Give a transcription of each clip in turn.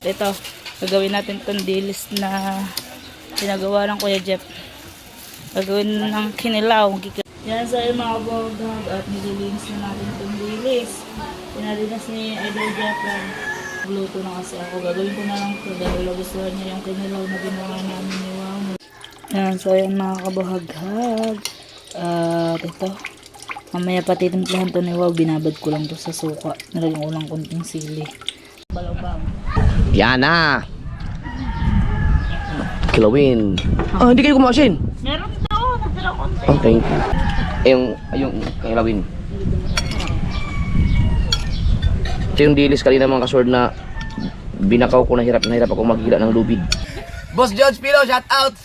ito, gagawin natin itong dilis na pinagawa ng Kuya Jeff. Gagawin ng kinilaw. Yan sa mga bogag at nililinis na natin itong dilis. Pinalinas ni Idol Jeff lang. Luto na kasi ako. Gagawin ko na lang ito dahil nagustuhan niya yung kinilaw na ginawa namin ni Wow. Yan, so yan mga kabahaghag. At ito, mamaya pati timplahan to ni Wow. Binabad ko lang to sa suka. Nalagyan ko lang konting sili. Balabang. Yan na. Kilawin. Ah, hindi kayo kumasin. Meron daw, nagdala konti. Oh, thank you. Yung kilawin. Ito yung dilis kanina mga kasword na binakaw ko, nahirap ako magila ng lubid. Boss George Pilo, shout out!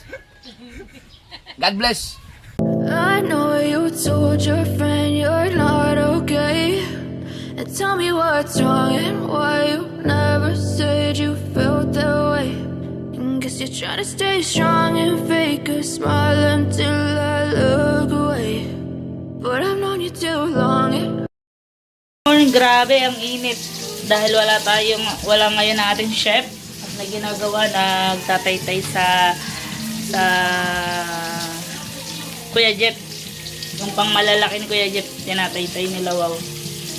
God bless! I know you told your friend you're not okay, and tell me what's wrong and why you never said you felt that way. And guess you're trying to stay strong and fake a smile until I look away, but I've known you too long. Grabe ang init dahil wala ngayon na ating chef at na ginagawa, nagtataytay sa Kuya Jeff, yung pang malalaking Kuya Jeff, tinataytay nila Wow.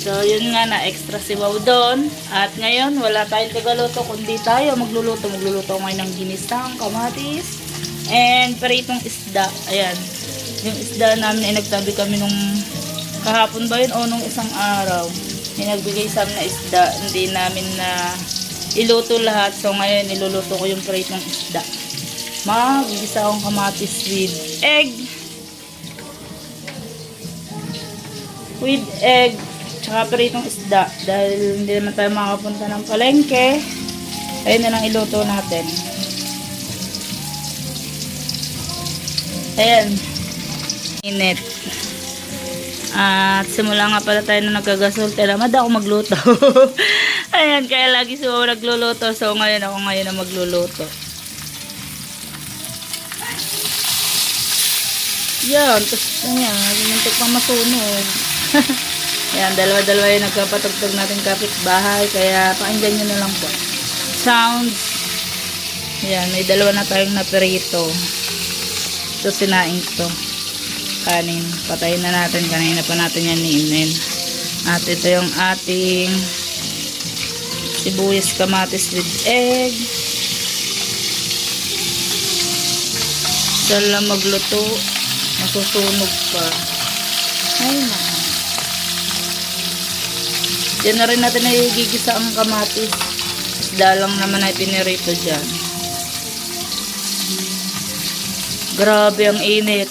So yun nga, na extra si Wow doon. At ngayon wala tayong tagaluto kundi tayo magluluto ngayon ng ginisang kamatis and paritong isda. Ayan, yung isda namin ay nagtabi kami nung kahapon ba yun o nung isang araw, nagbigay sa amin na isda, hindi namin na iluto lahat. So ngayon niluluto ko yung pritong isda. Magigisa akong kamatis with egg tsaka pritong isda dahil hindi naman tayo makapunta ng palengke. Ayun na lang iluto natin. Ayan, init. At simula nga pala tayo na nagkagasol, tamad ako magluto. Ayan, kaya lagi si Wow nagluluto. So ngayon ako na magluluto. Yan, tapos yan, muntik pang masunog. Yan, dalawa-dalawa yung nagkapatugtog natin kapitbahay, kaya pakinggan nyo na lang po. Sounds. Yan, may dalawa na tayong naperito. Ito sinaing to. Kanin, patayin na natin, kanina pa natin yan niinin. At ito yung ating sibuyas kamatis with egg. Sala magluto, masusunog pa. Ay naman, diyan na rin natin nagigisa ang kamatis. Isda lang naman ay pinirito dyan. Grabe ang init.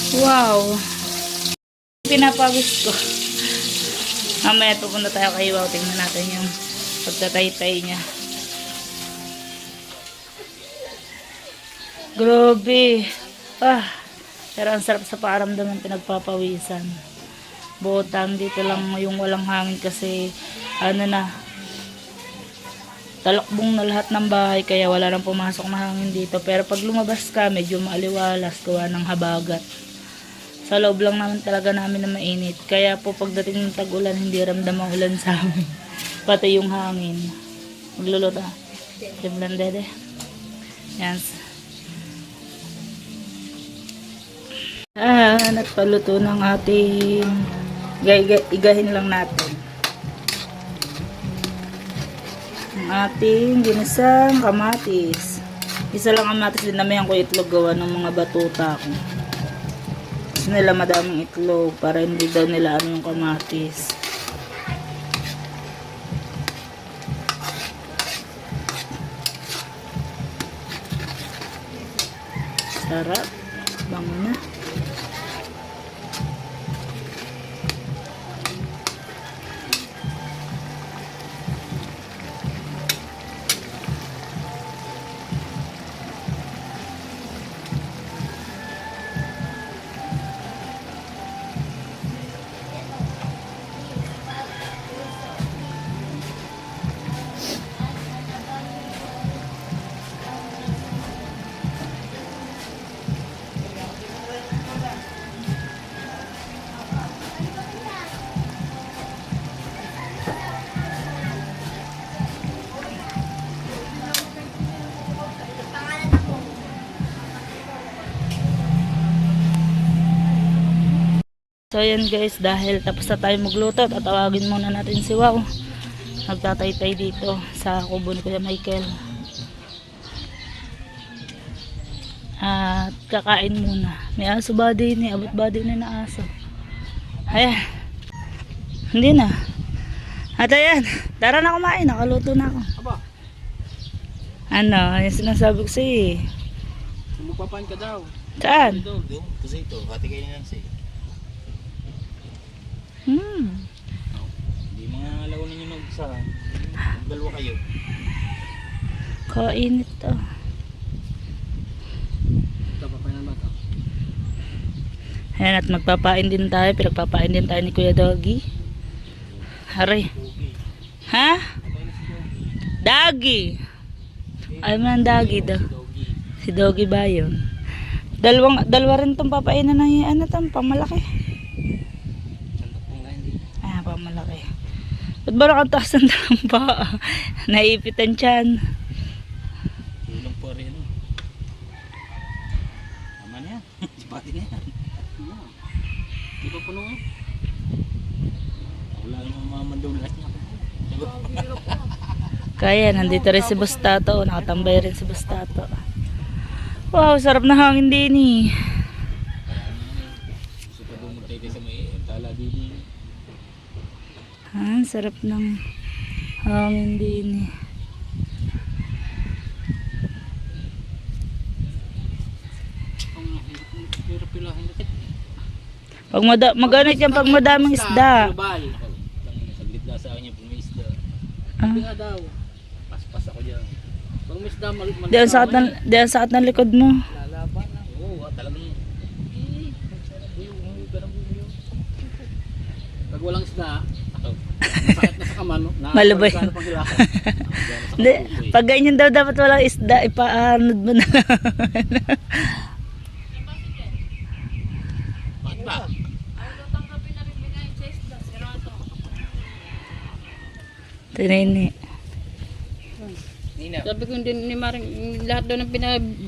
Wow, pinapawis ko. Mamaya pupunta tayo kay Wow, tingnan natin yung pagtataytay niya. Grabe. Pero ang sarap sa pakiramdam ng pinagpapawisan. Butang dito lang yung walang hangin kasi talakbong na lahat ng bahay, kaya wala nang pumasok na hangin dito. Pero pag lumabas ka, medyo maaliwalas gawa ng habagat. Sa loob lang naman talaga namin na mainit. Kaya po pagdating ng tag-ulan, hindi ramdam ang ulan sa amin. Pati yung hangin. Magluluto. Timlan dede. Yan. Nagpaluto ng ating igahin lang natin. Ang ating ginisang kamatis. Isa lang kamatis, din naman ko itlog gawa ng mga batuta ko. Gusto nila madaming itlog para hindi daw nila yung kamatis. Sarap. Bango na. So yan guys, dahil tapos na tayo magluto, tatawagin muna natin si Wow. Nagtataytay dito sa kubo ni Kuya Michael. At kakain muna. May aso ba din eh, abot ba din na aso. Ayan. Hindi na. At ayan, tara na kumain, nakaluto na ako. Aba, Ano, yung sinasabi ko sa'yo eh. magpapain ka daw. Saan? Ito, kasi ito, hati kayo na lang sa'yo. Hindi mga launin nyo mag-isa. Dalawa kayo. Kainit to. Papain na ba ito? Ayan, at magpapain din tayo. Pinagpapain din tayo ni Kuya Doggy. Hari. Ha? Doggy. Ay man, Doggy daw. Si Doggy ba yun? Dalawa rin itong papainan na yung ano itong pamalaki. Ah, pamalaki. Ba't ba nakataas ng dalang pa? Naipitan tiyan. Tulong po rin. Tama na yan. Sipati na yan. Di ba puno eh? Wala naman mga mandulas niya. Kaya, nandito rin si Bustato. Nakatambay rin si Bustato. Wow, sarap na hangin din eh. Gusto pa dumutay tayo sa may tala din. Ah, sarap ng hangin din eh. Pag maganit yan pag madaming isda. Saglit lang sa akin yung pag may isda. Ah. Hindi nga daw. Paspas ako dyan. Pag may isda, Diyan sa at ng likod mo. lalaban na. Oo, talagang. Pag walang isda, sakit na sa kaman. Malubay. Hindi, pag ganyan daw dapat walang isda, ipaanod mo na. Tinini. Sabi ko hindi ni Maring, lahat daw ng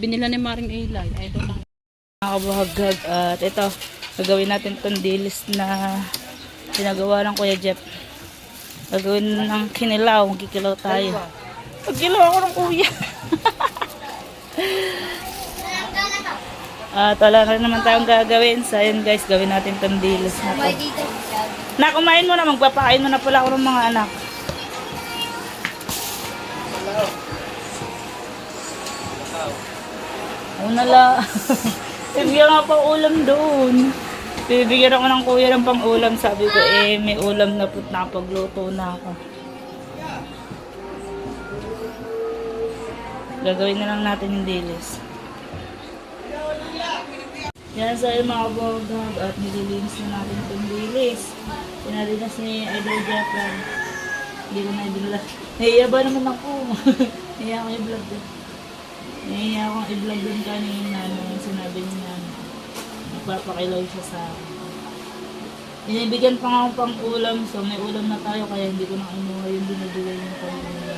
binila ni Maring Ilay. Ay doon lang. Mga kabuhagag, at ito, gagawin natin itong dilis na pinagawa ng Kuya Jeff. Gagawin ng kinilaw, magkikilaw tayo. Magkilaw ako ng kuya. At wala na naman tayong gagawin. So yun guys, gawin natin itong dilis na to. Na, kumain mo na, magpapakain mo na pala ako ng mga anak. Una lang. Bibigyan nga pang ulam doon. Bibigyan ako ng kuya ng pang ulam. Sabi ko may ulam na put nakapagluto na ako. Gagawin na lang natin yung dilis. Yan sa mga kabogag at nililinis na natin itong dilis. Pinalinas ni Idol Jeffran. Hindi ko na ibigla. Nahiya ba naman ako? Nahiya ako i-vlog doon. Nahiya akong i-vlog doon kanina nung sinabi niya na nagpapakilaw siya sa akin. Inibigyan pa nga ako pang ulam, so may ulam na tayo kaya hindi ko na kinuha yung binibigay niya kanina.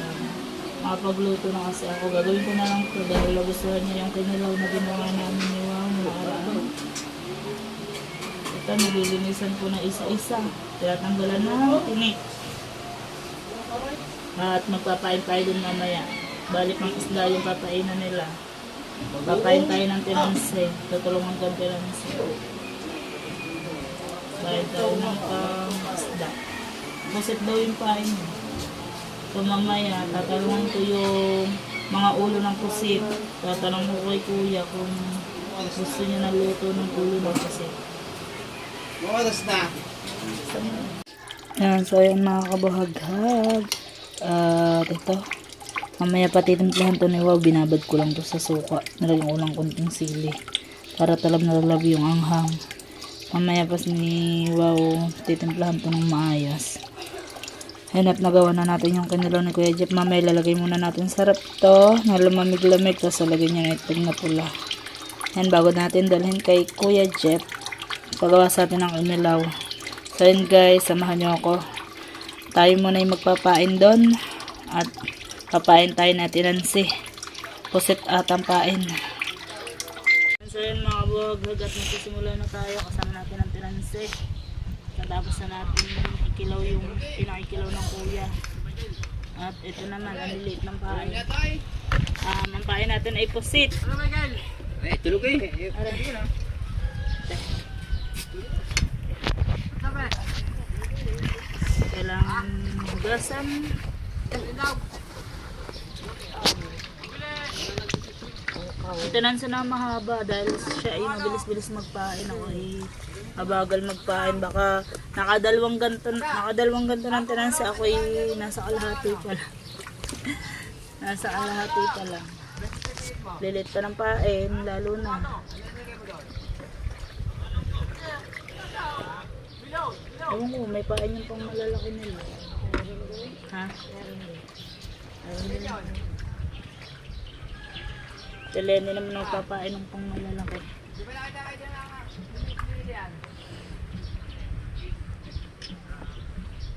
Makapagluto na kasi ako. Gagawin ko na lang ito dahil nagustuhan niya yung kinilaw na ginawa namin ni Wow nakaraan. Ito, nililinisan ko na isa-isa. Tinatanggalan na tinik. At magpapain tayo dun mamaya. Balik ang isda yung papainan nila. Papain tayo ng tinanse. Tutulungan ko ang tinanse. Papain tayo ng isda. Busit daw yung pain mo. So mamaya, tatanungin ko yung mga ulo ng pusit. Tatanong ko kay kuya kung gusto niya na luto ng ulo ng pusit. Yan, so yan mga kabuhaghag. At ito, mamaya patitimplahan to ni Wow. Binabad ko lang to sa suka. Nalagyan ko lang konting sili para talab na talab yung anghang. Mamaya pas ni Wow titimplahan to ng maayos. Ayan, at nagawa na natin yung kanilaw ni Kuya Jeff. Mamaya lalagay muna natin sarap to na lumamig-lamig. Tapos lalagyan niya na itong na pula. Ayan, bago natin dalhin kay Kuya Jeff, pagawa sa atin ng kanilaw. So yun guys, samahan nyo ako. Tayo muna yung magpapain doon. At papain tayo na tinansi. Pusit at ang pain. So yun mga buwag, at magsisimula na tayo. Kasama natin ang tinansi. Natapos na natin ikilaw yung pinakikilaw ng kuya. At ito naman, ang liliit ng pahay. Ang pahay natin ay pusit. Tulog eh. Kailangan hugasan. Maintenance na mahaba dahil siya ay mabilis-bilis magpain. Ako ay mabagal magpain. Baka nakadalawang ganto ng tenancy. Ako ay nasa kalahati pa lang. Nasa kalahati pa lang. Lilit pa ng pain, lalo na. Ewan ko, may pain yung pang malalaki nila. Ha? Ayun din. Si Lenny naman nagpapain ng pang malalaki.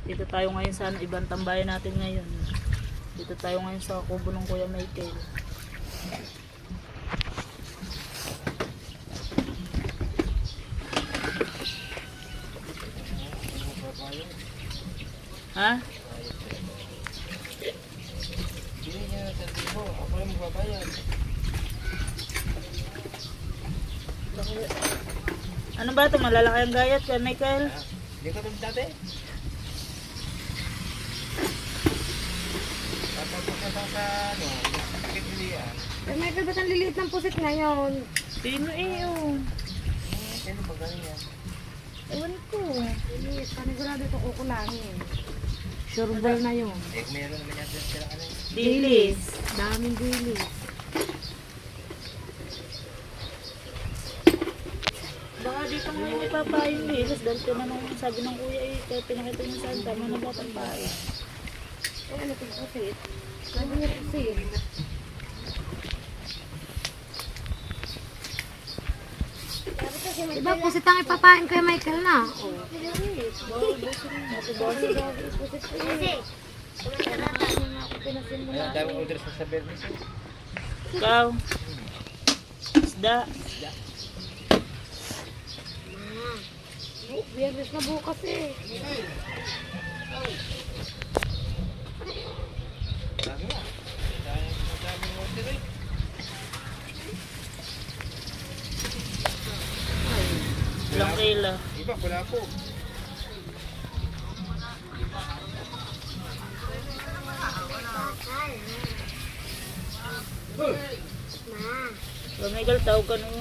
Dito tayo ngayon sa ibang tambayan natin ngayon. Dito tayo ngayon sa kubo ng Kuya Michael. Ha? Ano ba ito? Malalaki ang gayat Kuya Michael? Hindi ko ito dati. May Michael, ba't ang liliit ng pusit ngayon? Sino yun? Ano ba galing yan? Ewan ko. Liliit, panigurado ito kukulangin. Sureball na yun. Meron naman yan sila ano. Dilis. Daming dilis. Baka dito ngayon ipapain yung dilis dahil tinanong sabi ng kuya eh, kaya pinakita niya saan tama na ba ang pain. Ay, ano itong pusit? Ano niya pusit? Diba pusit ang ipapain kay Michael na? Ang dami order sa Bernis. Ikaw. Isda. Biyernes na bukas eh. Ilang kilo? Iba, wala po. Lumigal tawag ka nung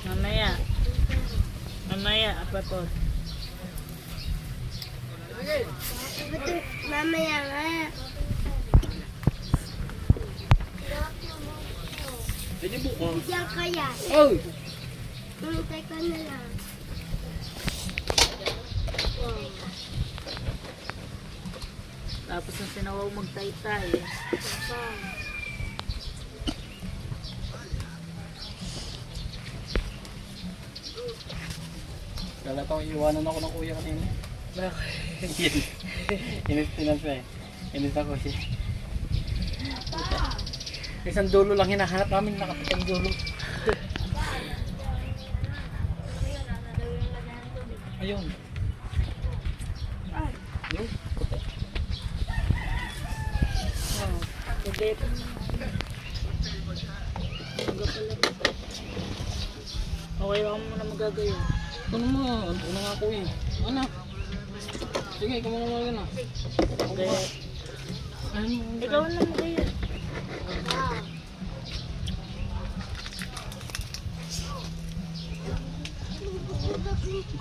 mamaya. Mamaya, apa to? Mamaya nga. Pwede buko. Diyan kaya. Oh! Hintay ka na lang. Tapos ang sinawaw magtay-tay. Kala ko iwanan ako ng kuya kanina. Bakit? Inis pa eh. Inis ako siya. Isang dulo lang hinahanap namin, nakapitang dulo. Ayun. Ayun. Pagkaya okay lang muna magagaya. Ano mo? Ano nga ako eh. Anak. Sige, ikaw mga mga na. Kaya, ikaw na magaya.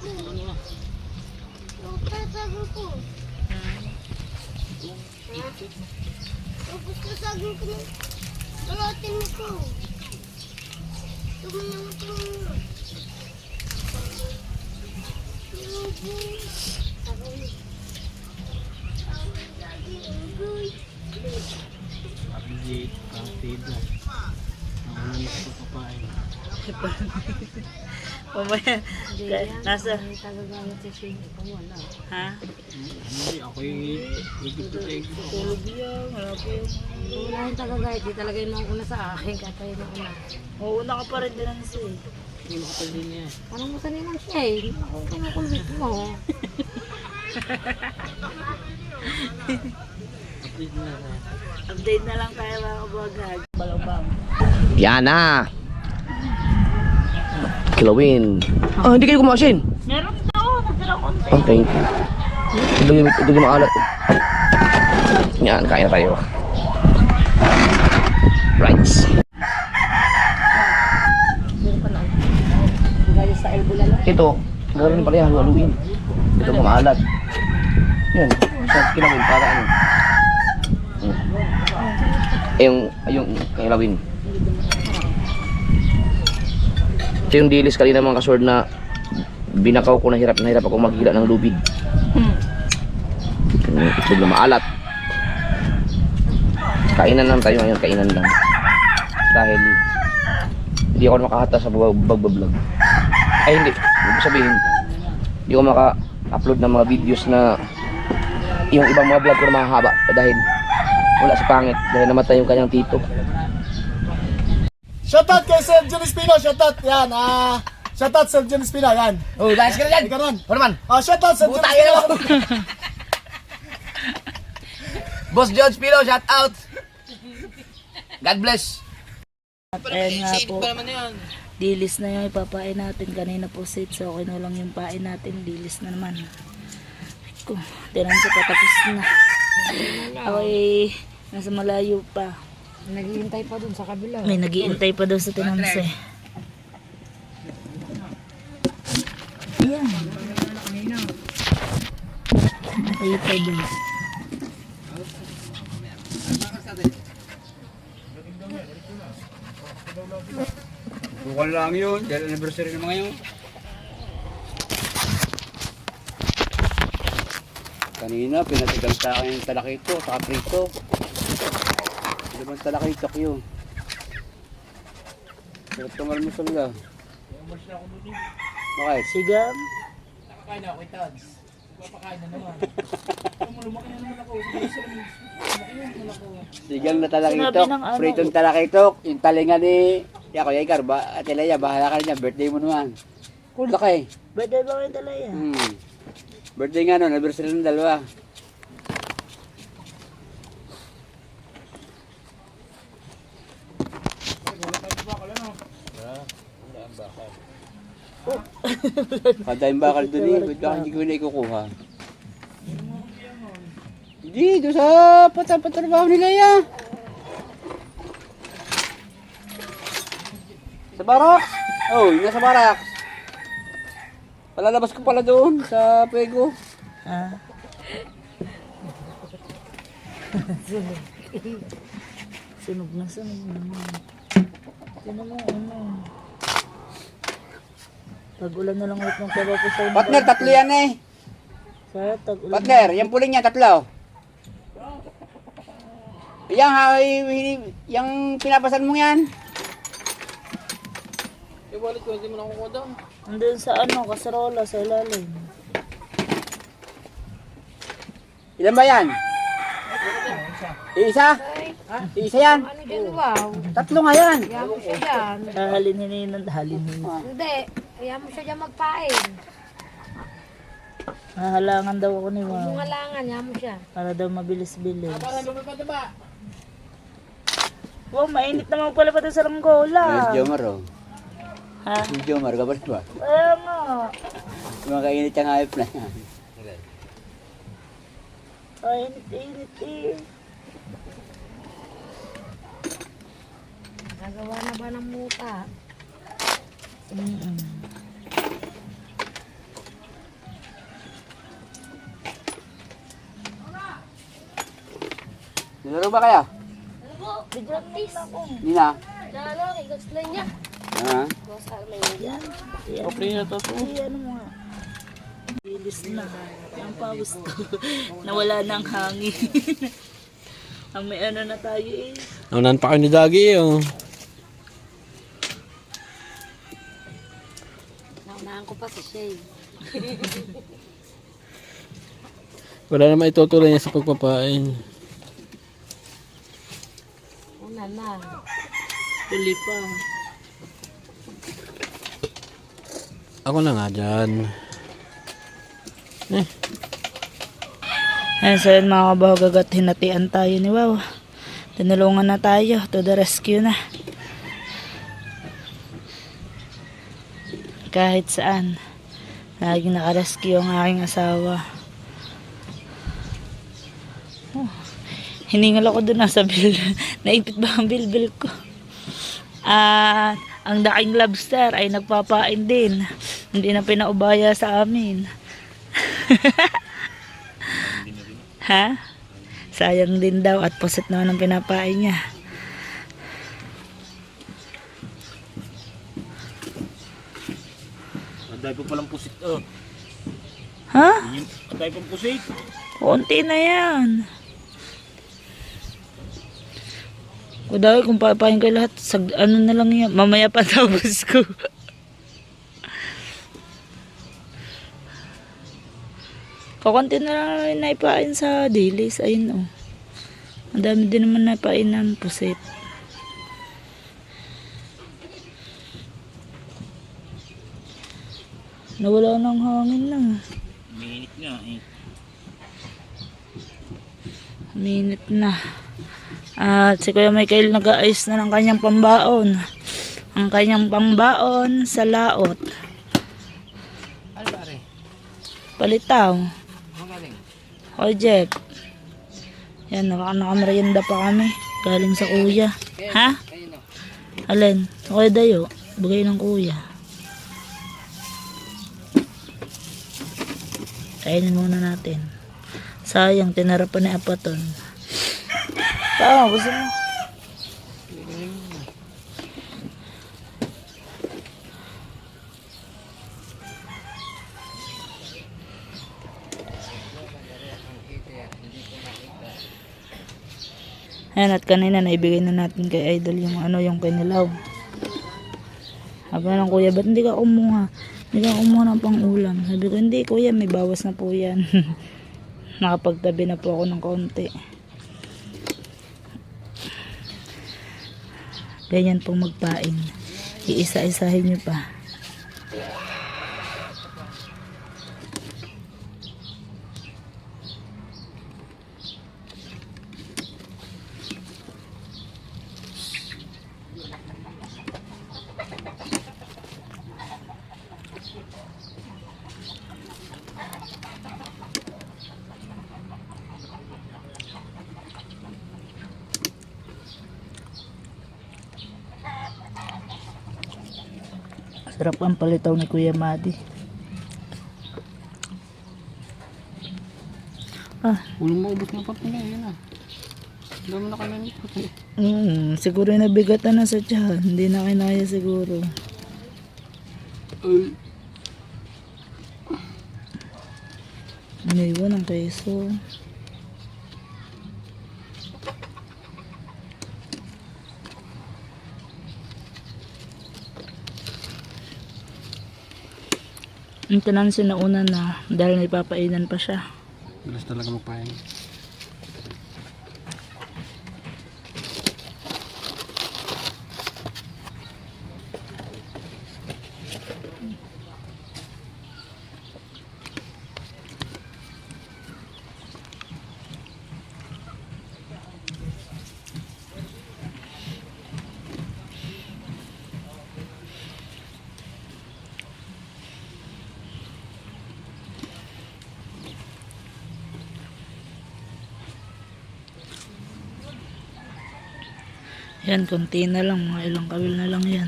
Ano na? Sasago ko. Tapos sasago ko ng kalatin ko. Tumulong ko. Abigit, partido. Ang ulan na sa papain. Mamaya, nasa, Tagagamit sa siya. Ikaw wala. ha? Hindi, ako yung higit-higit. Tulog yan, wala po yung... Wala yung tagagayat. Di talaga yung mga una sa akin. Kaya yung una. Uuna ka pa rin din ang si. Parang masaniman siya eh. Ako kinukulit mo. Update na lang tayo mga kabagag. Balabang. Yan na. Kilawin. Ah, hindi kayo kumasin. Meron daw, nagtira konti. Oh, thank you. Ito yung maalat. Yan, kain na tayo. Right. Ito, gano'n pala yan, haluin. Ito maalat. Yan, sa kilawin para ano. Yung kilawin. Ito yung dilis kanina mga kasword na binakaw ko, nahirap ako maghila ng lubid. Itlog na maalat. Kainan lang tayo ngayon, kainan lang. Dahil hindi ako makahata sa vlog. Ay hindi, ibig sabihin hindi ko maka-upload ng mga videos na yung ibang mga vlog ko na mahaba dahil wala sa pangit, dahil namatay yung kanyang tito. Shoutout kay Sir John Espino, shoutout yan. Shoutout Sir John Espino, yan. Oh, guys, ka na dyan! Ikaw ron. Ano naman? Shoutout Sir John Buta Espino. yun! Boss George Pilo, shout out! God bless! At ayun nga po, dilis na yung ipapain natin. Kanina po sit, so okay na lang yung pain natin. Dilis na naman. Ko, tinan sa patapos na. Okay, nasa malayo pa. Naghihintay pa dun sa kabila. May nag-iintay pa daw sa tinanse. Ayan. Ay pa doon. Bukan lang yun, dahil anniversary naman ngayon. Kanina, pinatigang sa akin yung talakito, saka prito. Hindi bang talakitok yun? Pero tumalmusal ka. Bakit? Sigam. Sigang na Sinabi talakitok, ng ano? pritong talakitok, yung talinga ni Yako Yaikar, Ate Leia, bahala ka niya, birthday mo naman. Laki. Birthday ba kayo dala yan? Birthday nga nun, anniversary ng dalawa. Kadayang bakal doon eh, ba't baka hindi ko na ikukuha? Hindi, doon sa patrabaho nila yan. Sa baraks? Oh, yun nasa baraks. Palalabas ko pala doon sa Pego. Ah. Sunog na naman. Sino mo, ano? Pag-ulan na lang ulit ng trabaho sa inyo. Partner, tatlo yan eh. Sa tag-ulan. Partner, yung puling niya, tatlo. Yung pinapasan mo yan. Andun sa ano, kasarola, sa ilalim. Ilan ba yan? Isa? Isa yan? Ano dyan, wow? Tatlo nga yan. Kaya mo siya dyan. Halinin. Hindi, kaya mo siya dyan magpain. Hahalangan daw ako ni Wow. Bungalangan, kaya mo siya. Para daw mabilis-bilis. Wow, mainit naman pala pa sa Langgola. Si Jomar oh. Ha? Si Jomar, kabalit ba? Kaya nga. Mga kainit ang hayop na yan. Ay, init eh. Nagawa na ba ng muta? Nilaro ba kaya? Practice. Hindi na. Lalo, i-explain niya. Ha? Okay na to. Ay, ano mo nga. Bilis na. Ang pawis ko. Nawala na ang hangin. Ang may ano na tayo eh. Naunahan pa kayo ni Dagi oh. Naunahan ko pa si Shay. Wala naman itutuloy niya sa pagpapain. Una na. Tuli pa. Ako na nga dyan. Ayan, so yun mga kabahagat, hinatian tayo ni Wow. Tinulungan na tayo to the rescue na. Kahit saan, laging nakarescue ang aking asawa. Oh, hiningal ako dun sa bil. Naipit ba ang bilbil ko? At ang daking lobster ay nagpapain din. Hindi na pinaubaya sa amin. Ha? Sayang din daw at pusit naman ang pinapain niya. Anday po palang pusit. Oh. Ha? Anday pong pusit. Konti na yan. Kudawi kung papain kayo lahat, ano na lang yan. Mamaya pa tapos ko. Kakunti na lang naipain sa dailies. Ayun oh. Ang dami din naman naipain ng pusit. Nawala ng hangin na. Minit nga eh. Minute na. At si Kuya Michael nag-aayos na ng kanyang pambaon. Ang kanyang pambaon sa laot. Palitaw. O Jeff. Yan, nakamerienda pa kami. Galing sa kuya. Ha? Alin? Sa Kuya Dayo. Bigay ng kuya. Kainin muna natin. Sayang, tinara pa ni Apaton. Tama, gusto mo? Ayan, at kanina naibigay na natin kay Idol yung yung kinilaw. Sabi ng kuya, ba't hindi ka kumuha? Hindi ka kumuha ng pang-ulam. Sabi ko, hindi kuya, may bawas na po yan. Nakapagtabi na po ako ng konti. Ganyan pong magpain. Iisa-isahin nyo pa. Sarap ang palitaw ni Kuya Madi. Walang maubos na pa pala. Yan ah. Dami na kayo nito. Siguro yung nabigatan na sa tiyan. Hindi na kinaya siguro. Iniwan ang keso. Yung tinansin na una na dahil may papainan pa siya. Bilis talaga magpahin. Yan, konti na lang. Mga ilang kawil na lang yan.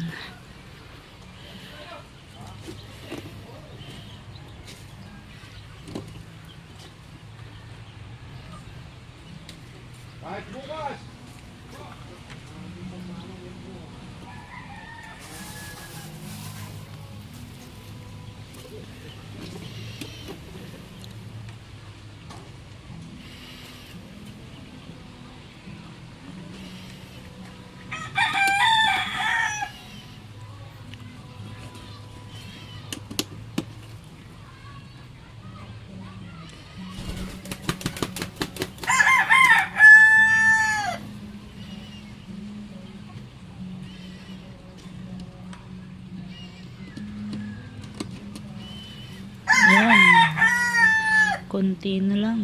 Kunti na lang.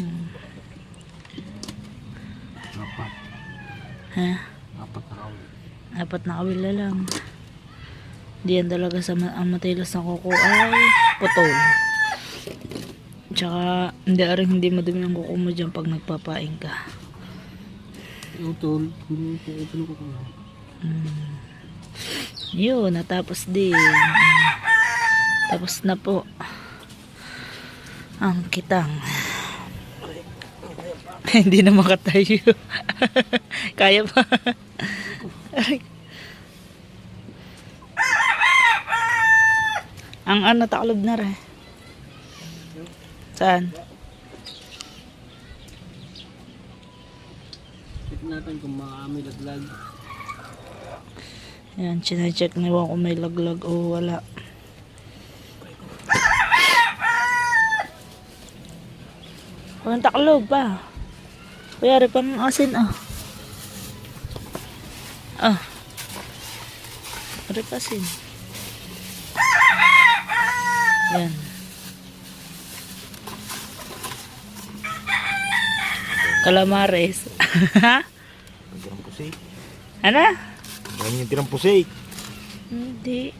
Apat. Ha? Apat na kawin. 4 na kawila lang. Di yan talaga sa ang matilas na kuko ay putol. Tsaka hindi madumi ang kuko mo dyan pag nagpapain ka. Utol. Hindi ko utol ko kung Yun, natapos din. Tapos na po ang kitang. Hindi na makatayo. Kaya pa. Aray. Ang taklob na rin. Saan? check natin kung may laglag. Yan, chinecheck na kung may laglag o wala. Walang taklob pa. Kaya rin pang asin rin pa asin. Yan. Calamares. Tirang pusik. Ano? Dami yung tirang pusik. Hindi.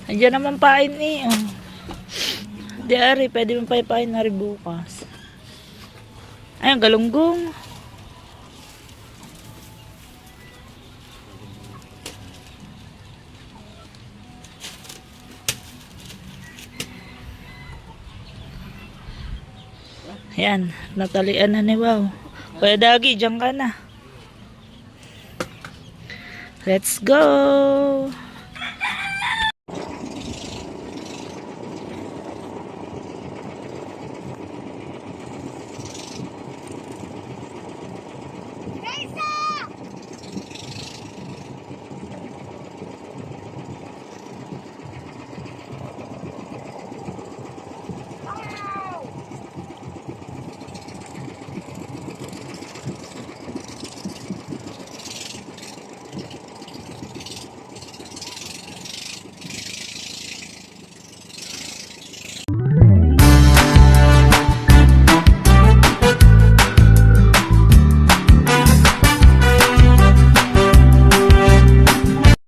Andiyan naman pain eh. Di ari, pwede mong pain na rin bukas. Ayun, galunggong. Ayan, natalian na ni Wow. Kuya Dagi, dyan ka na. Let's go!